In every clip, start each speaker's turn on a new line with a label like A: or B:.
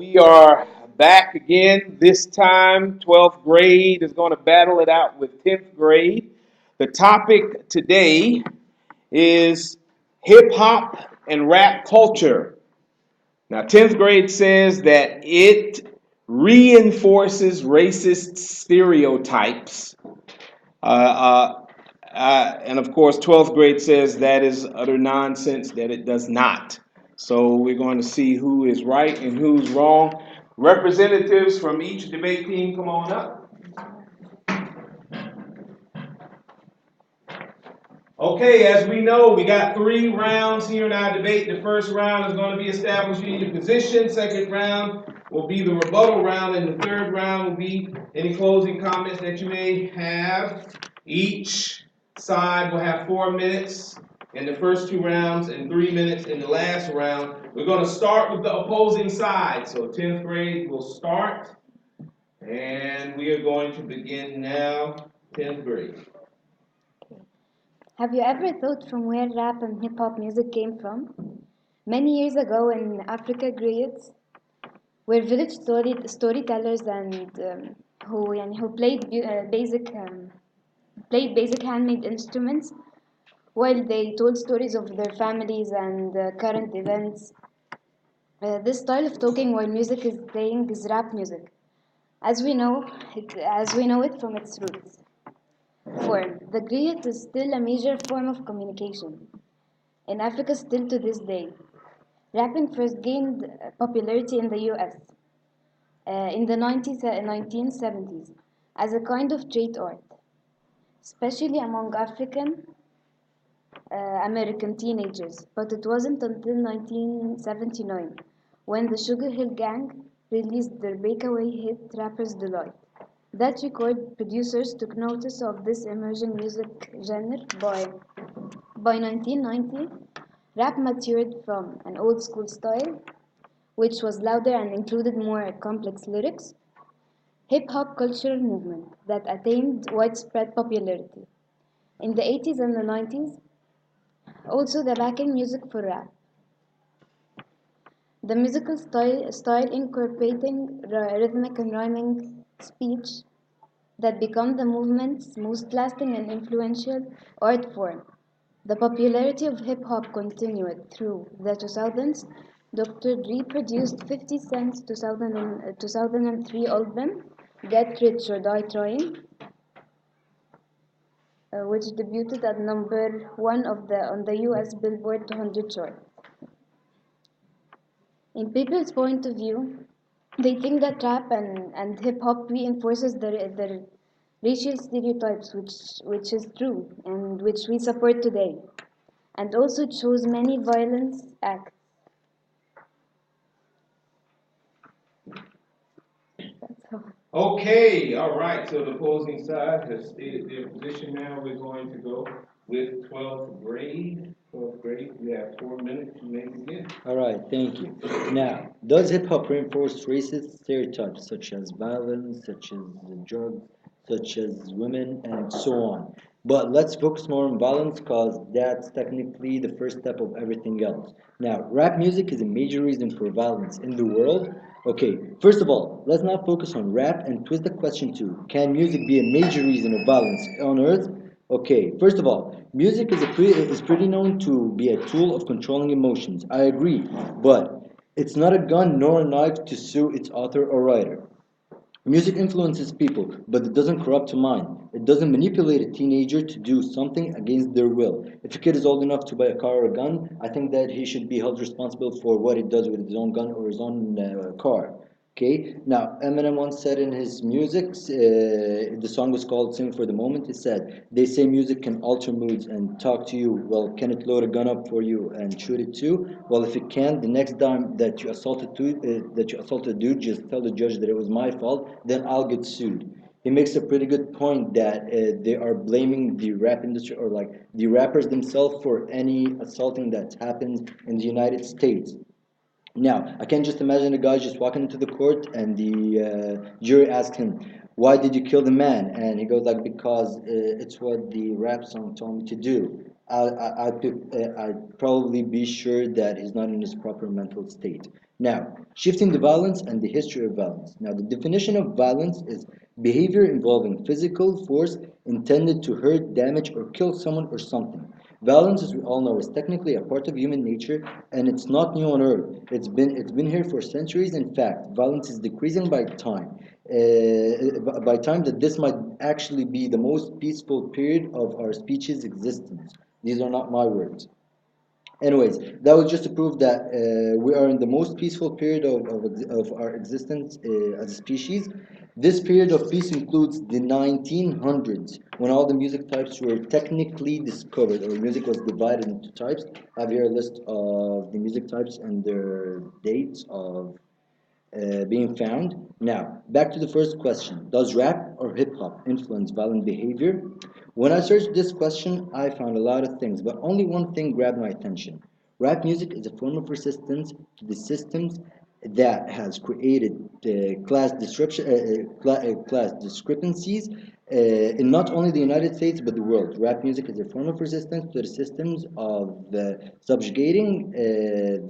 A: We are back again. This time, 12th grade is going to battle it out with 10th grade. The topic today is hip hop and rap culture. Now, 10th grade says that it reinforces racist stereotypes. Uh, uh, and of course, 12th grade says that is utter nonsense, that it does not. So we're going to see who is right and who's wrong. Representatives from each debate team, come on up. Okay, as we know, we got 3 rounds here in our debate. The first round is going to be establishing your position. Second round will be the rebuttal round, and the third round will be any closing comments that you may have. Each side will have 4 minutes in the first 2 rounds and 3 minutes in the last round. We're going to start with the opposing side. So 10th grade will start, and we are going to begin now. 10th grade.
B: Have you ever thought from where rap and hip hop music came from? Many years ago in Africa, griots were village storytellers and who played basic handmade instruments while they told stories of their families and current events. This style of talking while music is playing is rap music, as we know it from its roots. Form. The griot is still a major form of communication in Africa still to this day. Rapping first gained popularity in the US in the 1970s as a kind of street art, especially among African American teenagers, but it wasn't until 1979 when the Sugar Hill Gang released their breakaway hit Rapper's Delight. That record producers took notice of this emerging music genre by 1990. Rap matured from an old school style, which was louder and included more complex lyrics, hip hop cultural movement that attained widespread popularity. In the 80s and the 90s, also the backing music for rap. The musical style incorporating rhythmic and rhyming speech that become the movement's most lasting and influential art form. The popularity of hip hop continued through the 2000s. Dr. Dre produced 50 Cent's 2003 album, Get Rich or Die Trying, which debuted at number one on the US Billboard 200 chart. In people's point of view, they think that rap and hip hop reinforces the racial stereotypes, which is true and which we support today, and also it shows many violence acts. That's all.
A: Okay, all right. So the opposing side has stated their position now. We're going to go with 12th grade. 12th grade, you have 4 minutes. You may begin.
C: All right, thank you. Now, does hip hop reinforce racist stereotypes such as violence, such as drugs, such as women, and so on? But let's focus more on violence because that's technically the first step of everything else. Now, rap music is a major reason for violence in the world. Okay, first of all, let's not focus on rap and twist the question to can music be a major reason of violence on earth? Okay, first of all, music is pretty known to be a tool of controlling emotions. I agree, but it's not a gun nor a knife to sue its author or writer. Music influences people, but it doesn't corrupt a mind. It doesn't manipulate a teenager to do something against their will. If a kid is old enough to buy a car or a gun, I think that he should be held responsible for what he does with his own gun or his own car. Okay, now Eminem once said in his music, the song was called Sing for the Moment. It said, they say music can alter moods and talk to you. Well, can it load a gun up for you and shoot it too? Well, if it can, the next time that you assaulted a dude, just tell the judge that it was my fault, then I'll get sued. He makes a pretty good point that they are blaming the rap industry or like the rappers themselves for any assaulting that happens in the United States. Now, I can just imagine a guy just walking into the court and the jury asks him, "Why did you kill the man?" And he goes like, "Because it's what the rap song told me to do." I'd probably be sure that he's not in his proper mental state. Now, shifting the violence and the history of violence. Now, the definition of violence is behavior involving physical force intended to hurt, damage, or kill someone or something. Violence, as we all know, is technically a part of human nature, and it's not new on Earth. It's been here for centuries. In fact, violence is decreasing by time. By time that this might actually be the most peaceful period of our species' existence. These are not my words. Anyways, that was just to prove that we are in the most peaceful period of our existence as a species. This period of peace includes the 1900s, when all the music types were technically discovered, or music was divided into types. I have here a list of the music types and their dates of being found. Now, back to the first question. Does rap or hip hop influence violent behavior? When I searched this question, I found a lot of things, but only one thing grabbed my attention. Rap music is a form of resistance to the systems that has created class discrepancies in not only the United States but the world. Rap music is a form of resistance to the systems of subjugating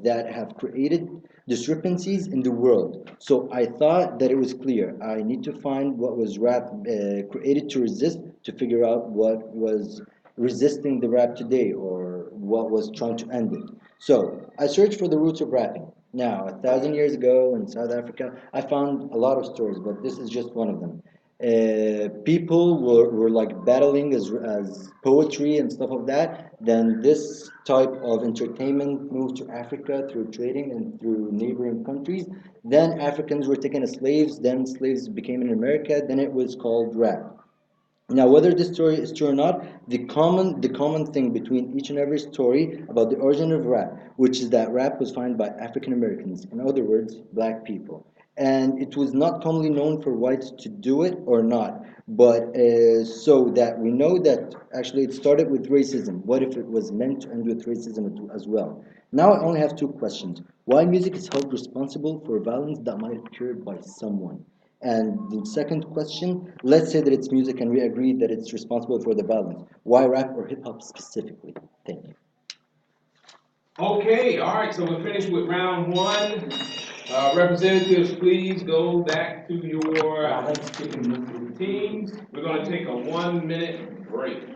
C: that have created discrepancies in the world. So I thought that it was clear. I need to find what was rap created to resist, to figure out what was resisting the rap today, or what was trying to end it. So I searched for the roots of rapping. Now, 1,000 years ago in South Africa, I found a lot of stories, but this is just one of them. People were like battling as poetry and stuff of that. Then this type of entertainment moved to Africa through trading and through neighboring countries. Then Africans were taken as slaves. Then slaves became in America. Then it was called rap. Now, whether this story is true or not, the common thing between each and every story about the origin of rap, which is that rap was founded by African Americans, in other words, black people, and it was not commonly known for whites to do it or not. But so that we know that actually it started with racism. What if it was meant to end with racism as well? Now I only have two questions. Why music is held responsible for violence that might occur by someone? And the second question, let's say that it's music and we agree that it's responsible for the violence. Why rap or hip hop specifically? Thank you.
A: Okay, all right, so we're finished with round one. Representatives, please go back to your teams. We're going to take a 1 minute break.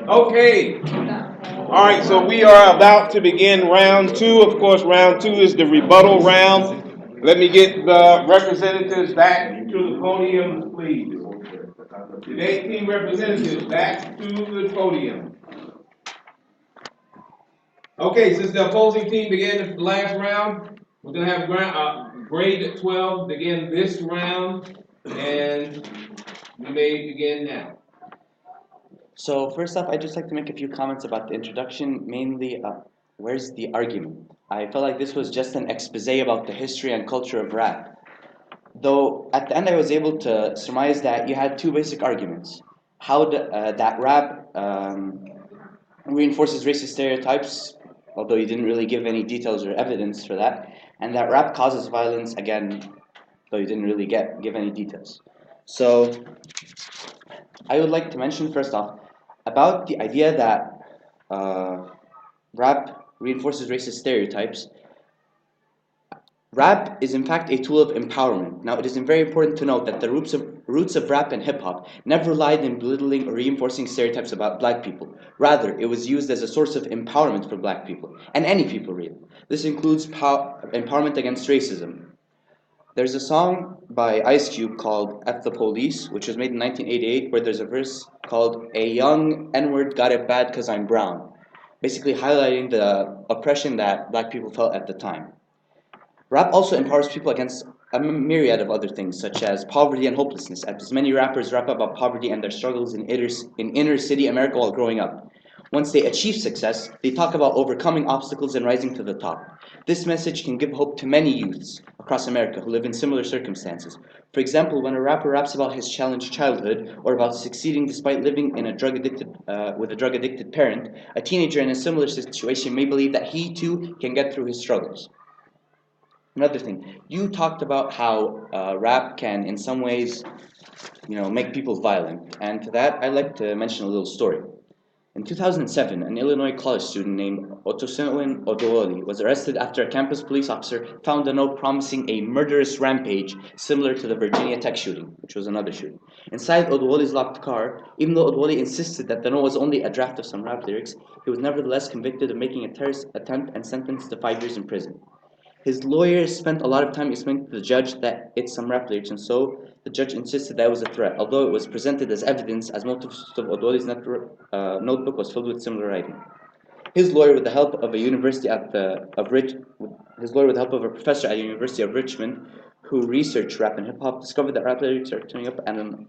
A: Okay. All right, so we are about to begin round two. Of course, round two is the rebuttal round. Let me get the representatives back to the podium, please. Debate team representatives back to the podium. Okay, since the opposing team began the last round, we're going to have grade 12 begin this round, and we may begin now.
D: So first off, I'd just like to make a few comments about the introduction, mainly where's the argument? I felt like this was just an expose about the history and culture of rap. Though at the end I was able to surmise that you had two basic arguments. How that rap reinforces racist stereotypes, although you didn't really give any details or evidence for that, and that rap causes violence, again, though you didn't really give any details. So I would like to mention first off about the idea that rap reinforces racist stereotypes. Rap is in fact a tool of empowerment. Now, it is very important to note that the roots of rap and hip hop never lied in belittling or reinforcing stereotypes about black people. Rather, it was used as a source of empowerment for black people, and any people really. This includes empowerment against racism. There's a song by Ice Cube called F the Police, which was made in 1988, where there's a verse called A Young N Word Got It Bad Cause I'm Brown, basically highlighting the oppression that black people felt at the time. Rap also empowers people against a myriad of other things, such as poverty and hopelessness, as many rappers rap about poverty and their struggles in inner city America while growing up. Once they achieve success, they talk about overcoming obstacles and rising to the top. This message can give hope to many youths across America who live in similar circumstances. For example, when a rapper raps about his challenged childhood or about succeeding despite living in with a drug-addicted parent, a teenager in a similar situation may believe that he too can get through his struggles. Another thing, you talked about how rap can, in some ways, make people violent, and to that, I'd like to mention a little story. In 2007, an Illinois college student named Otosinowin Odowoli was arrested after a campus police officer found a note promising a murderous rampage similar to the Virginia Tech shooting, which was another shooting. Inside Odowoli's locked car, even though Odowoli insisted that the note was only a draft of some rap lyrics, he was nevertheless convicted of making a terrorist attempt and sentenced to 5 years in prison. His lawyer spent a lot of time explaining to the judge that it's some rap lyrics, and so the judge insisted that it was a threat, although it was presented as evidence, as most of Odoli's notebook was filled with similar writing. His lawyer, with the help of his lawyer with the help of a professor at the University of Richmond, who researched rap and hip hop, discovered that rap lyrics are turning up at an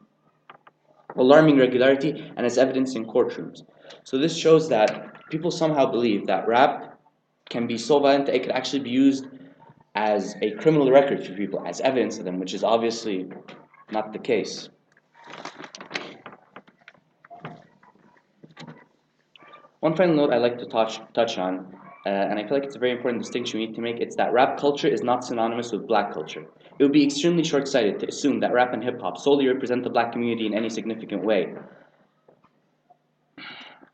D: alarming regularity and as evidence in courtrooms. So this shows that people somehow believe that rap can be so violent that it could actually be used as a criminal record for people, as evidence of them, which is obviously not the case. One final note I'd like to touch on, and I feel like it's a very important distinction we need to make, it's that rap culture is not synonymous with black culture. It would be extremely short-sighted to assume that rap and hip-hop solely represent the black community in any significant way,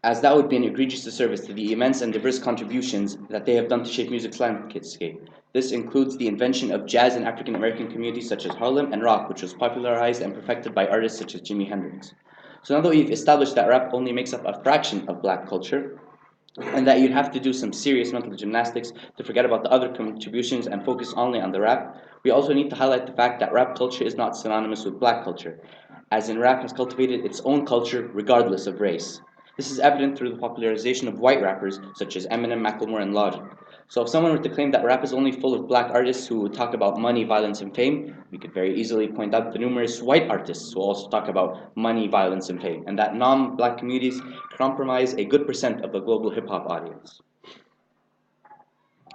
D: as that would be an egregious disservice to the immense and diverse contributions that they have done to shape music's landscape. This includes the invention of jazz in African American communities such as Harlem and rock, which was popularized and perfected by artists such as Jimi Hendrix. So now that we've established that rap only makes up a fraction of black culture, and that you'd have to do some serious mental gymnastics to forget about the other contributions and focus only on the rap, we also need to highlight the fact that rap culture is not synonymous with black culture, as in rap has cultivated its own culture regardless of race. This is evident through the popularization of white rappers such as Eminem, Macklemore, and Logic. So if someone were to claim that rap is only full of black artists who would talk about money, violence, and fame, we could very easily point out the numerous white artists who also talk about money, violence, and fame, and that non-black communities comprise a good percent of the global hip-hop audience.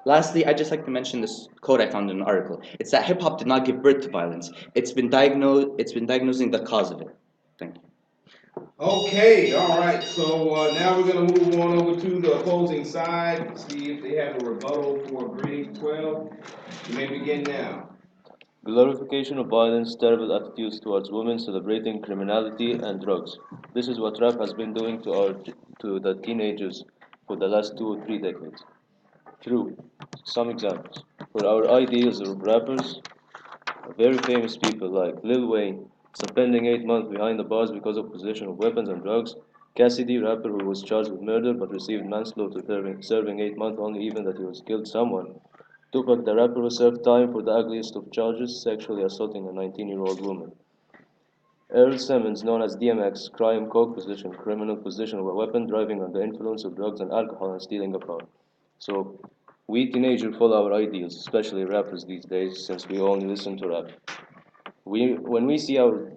D: Lastly, I'd just like to mention this quote I found in an article. It's that hip-hop did not give birth to violence. It's been diagnosing the cause of it. Thank you.
A: Okay, all right. So now we're going to move on over to the opposing side, see if they have a rebuttal for grade 12. You may begin now.
E: Glorification of violence, terrible attitudes towards women, celebrating criminality and drugs. This is what rap has been doing to the teenagers for the last 2 or 3 decades. True. Some examples. For our ideas of rappers, very famous people like Lil Wayne, spending 8 months behind the bars because of possession of weapons and drugs. Cassidy, rapper who was charged with murder but received manslaughter, serving 8 months only even that he was killed someone. Tupac, the rapper who served time for the ugliest of charges, sexually assaulting a 19-year-old woman. Earl Simmons, known as DMX, crime, coke possession, criminal possession of a weapon, driving under influence of drugs and alcohol, and stealing a car. So, we teenagers follow our ideals, especially rappers these days, since we only listen to rap. When we see our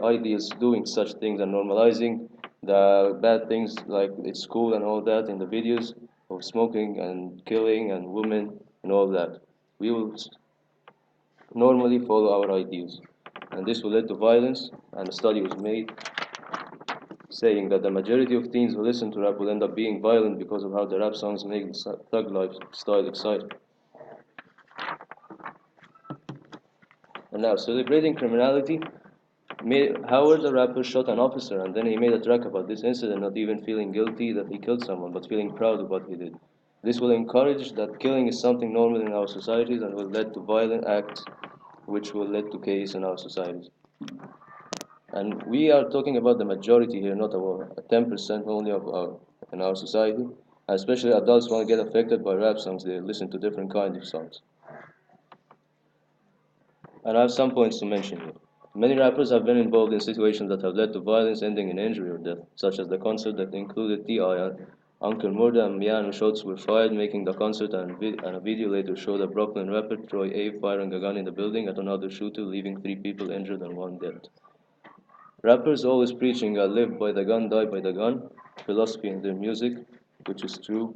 E: ideals doing such things and normalizing the bad things like it's cool and all that in the videos of smoking and killing and women and all that, we will normally follow our ideals. And this will lead to violence, and a study was made saying that the majority of teens who listen to rap will end up being violent because of how the rap songs make the thug lifestyle exciting. And now, celebrating criminality, Howard the rapper shot an officer and then he made a track about this incident, not even feeling guilty that he killed someone, but feeling proud of what he did. This will encourage that killing is something normal in our societies and will lead to violent acts, which will lead to chaos in our societies. And we are talking about the majority here, not about 10% only of in our society. And especially adults want to get affected by rap songs. They listen to different kinds of songs. And I have some points to mention here. Many rappers have been involved in situations that have led to violence ending in injury or death, such as the concert that included T.I. and Uncle Murda and Mian shots were fired, making the concert and a video later showed a Brooklyn rapper, Troy A, firing a gun in the building at another shooter, leaving 3 people injured and 1 dead. Rappers always preaching a live by the gun, die by the gun philosophy in their music, which is true.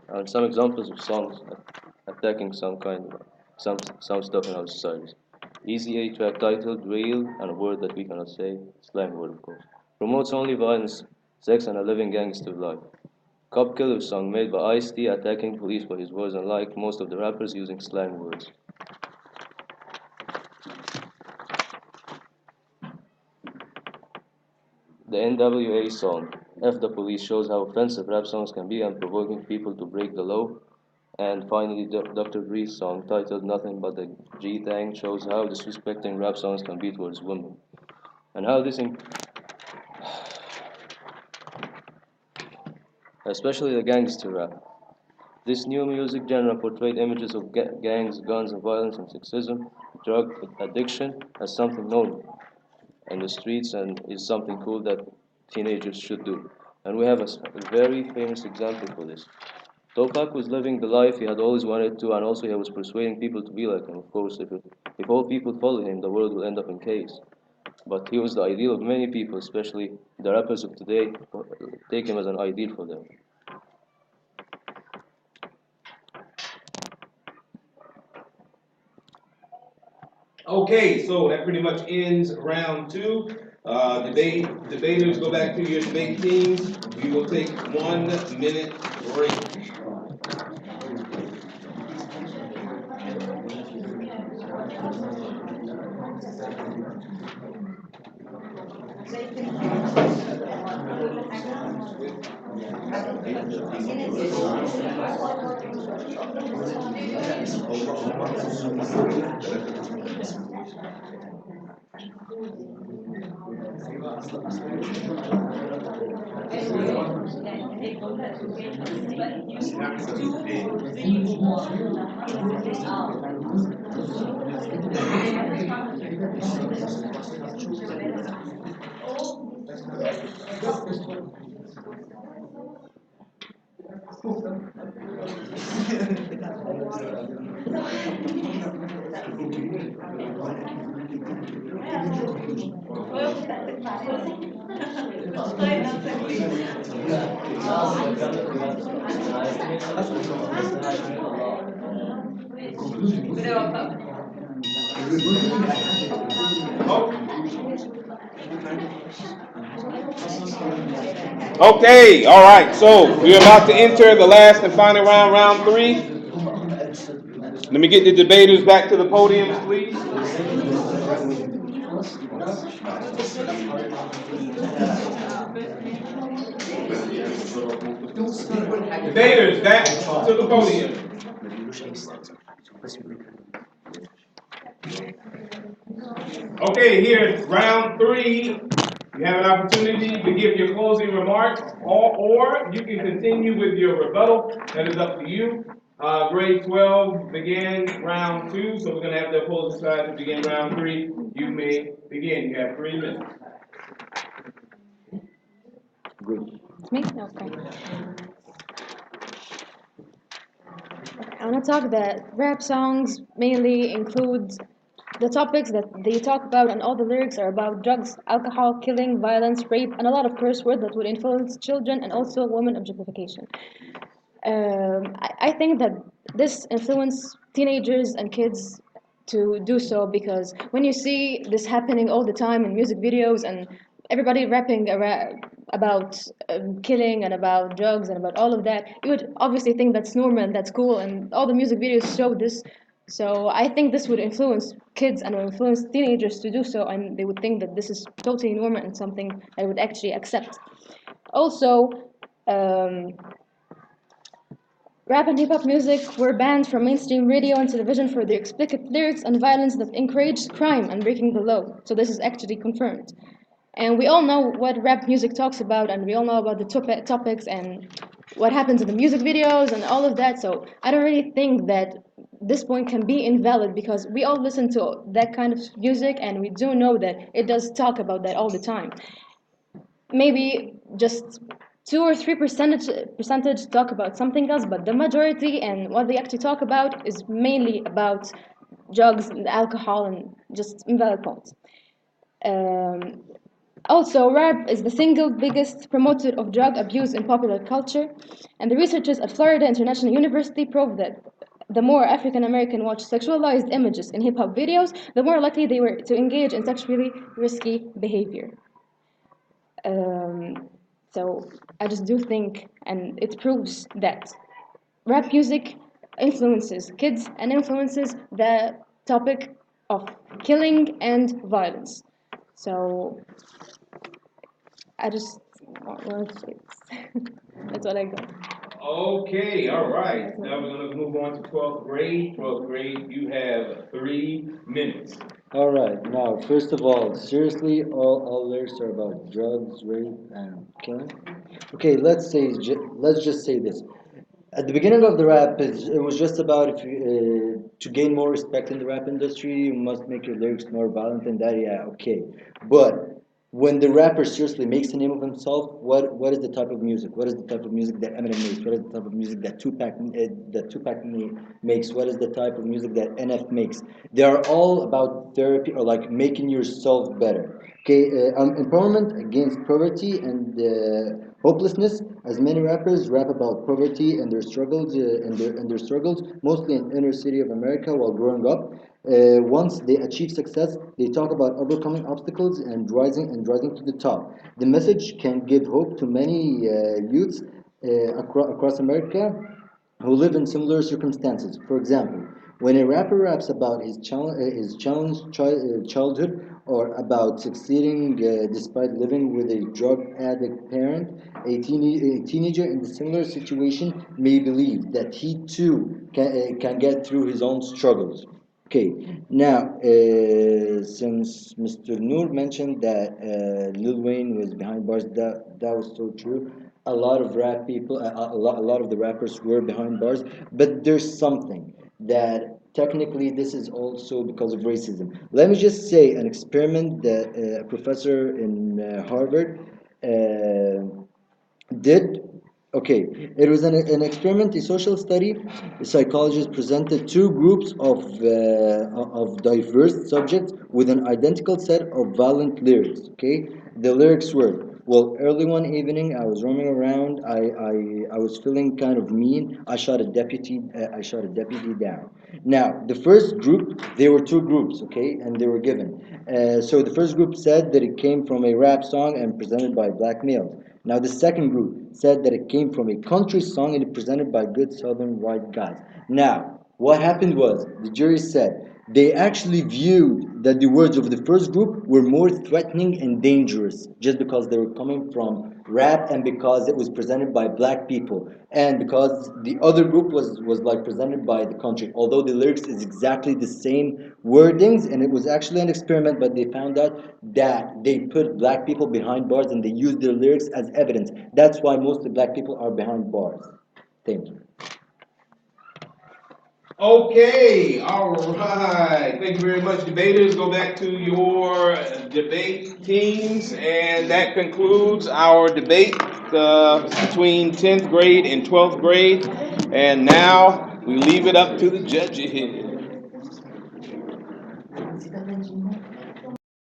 E: And some examples of songs attacking some stuff in our societies. Easy A track titled Real, and a word that we cannot say, slang word of course. Promotes only violence, sex, and a living gangster life. Cop Killer song made by Ice-T attacking police by his words, unlike most of the rappers using slang words. The NWA song, F the Police, shows how offensive rap songs can be and provoking people to break the law. And finally, Dr. Dre's song, titled Nothing But the G-Thang, shows how disrespecting rap songs can be towards women. And how this, especially the gangster rap. This new music genre portrayed images of gangs, guns, and violence and sexism, drug addiction as something normal in the streets and is something cool that teenagers should do. And we have a very famous example for this. Tupac was living the life he had always wanted to, and also he was persuading people to be like him. Of course, if all people follow him, the world will end up in chaos. But he was the ideal of many people, especially the rappers of today, take him as an ideal for them.
A: Okay, so that pretty much ends round two. Debaters, go back to your debate teams. We will take 1 minute break. Okay, all right. So we're about to enter the last and final round, round three. Let me get the debaters back to the podiums, please. Debaters, back to the podium. Okay, here's round three. You have an opportunity to give your closing remarks, or you can continue with your rebuttal. That is up to you. Grade 12 began round two, so we're going to have the opposing side to begin round three. You may begin. You have 3 minutes.
C: Good.
B: It's me? Okay. I want to talk that rap songs mainly include the topics that they talk about, and all the lyrics are about drugs, alcohol, killing, violence, rape, and a lot of curse words that would influence children and also women objectification. I think that this influence teenagers and kids to do so, because when you see this happening all the time in music videos and everybody rapping about killing and about drugs and about all of that, you would obviously think that's normal and that's cool, and all the music videos show this.
F: So I think this would influence kids and will influence teenagers to do so, and they would think that this is totally normal and something they would actually accept. Also, um, rap and hip hop music were banned from mainstream radio and television for their explicit lyrics and violence that encouraged crime and breaking the law. So this is actually confirmed. And we all know what rap music talks about, and we all know about the topics and what happens in the music videos and all of that. So I don't really think that this point can be invalid because we all listen to that kind of music and we do know that it does talk about that all the time. Maybe just 2 or 3% talk about something else, but the majority and what they actually talk about is mainly about drugs and alcohol and just invalid points. Um, Also, rap is the single biggest promoter of drug abuse in popular culture, and the researchers at Florida International University prove that the more African American watch sexualized images in hip hop videos, the more likely they were to engage in sexually risky behavior. Um, so I just do think, and it proves that rap music influences kids and influences the topic of killing and violence. So I just want to say this. That's what I got.
A: Okay, all right. Now we're going to move on to 12th grade. 12th grade, you have 3 minutes.
C: All right. Now, first of all, seriously, all lyrics are about drugs, rape, and killing. Okay, let's just say this. At the beginning of the rap, it was just about if to gain more respect in the rap industry, you must make your lyrics more violent and that. Yeah, okay. But when the rapper seriously makes a name of himself, what is the type of music? What is the type of music that Eminem makes? What is the type of music that Tupac makes? What is the type of music that NF makes? They are all about therapy or like making yourself better. Okay, empowerment against poverty and hopelessness. As many rappers rap about poverty and their struggles, and their struggles, mostly in inner city of America while growing up. Once they achieve success, they talk about overcoming obstacles and rising to the top. The message can give hope to many youths across America who live in similar circumstances. For example, when a rapper raps about his challenged childhood or about succeeding despite living with a drug addict parent, a teenager in a similar situation may believe that he too can get through his own struggles. Okay, now since Mr. Noor mentioned that Lil Wayne was behind bars, that was so true. A lot of rap people, a lot of the rappers were behind bars, but there's something that technically this is also because of racism. Let me just say an experiment that a professor in Harvard did. Okay, it was an experiment, a social study. The psychologists presented two groups of diverse subjects with an identical set of violent lyrics. Okay, the lyrics were, well, early one evening I was roaming around, I was feeling kind of mean, I shot a deputy down. Now the first group, there were two groups, okay, and they were given. So the first group said that it came from a rap song and presented by black males. Now, the second group said that it came from a country song and presented by good southern white guys. Now, what happened was the jury said they actually viewed that the words of the first group were more threatening and dangerous just because they were coming from rap and because it was presented by black people and because the other group was like presented by the country, although the lyrics is exactly the same wordings, and it was actually an experiment, but they found out that they put black people behind bars and they used their lyrics as evidence. That's why most of the black people are behind bars. Thank you.
A: Okay, all right. Thank you very much, debaters. Go back to your debate teams, and that concludes our debate between 10th grade and 12th grade. And now we leave it up to the judges.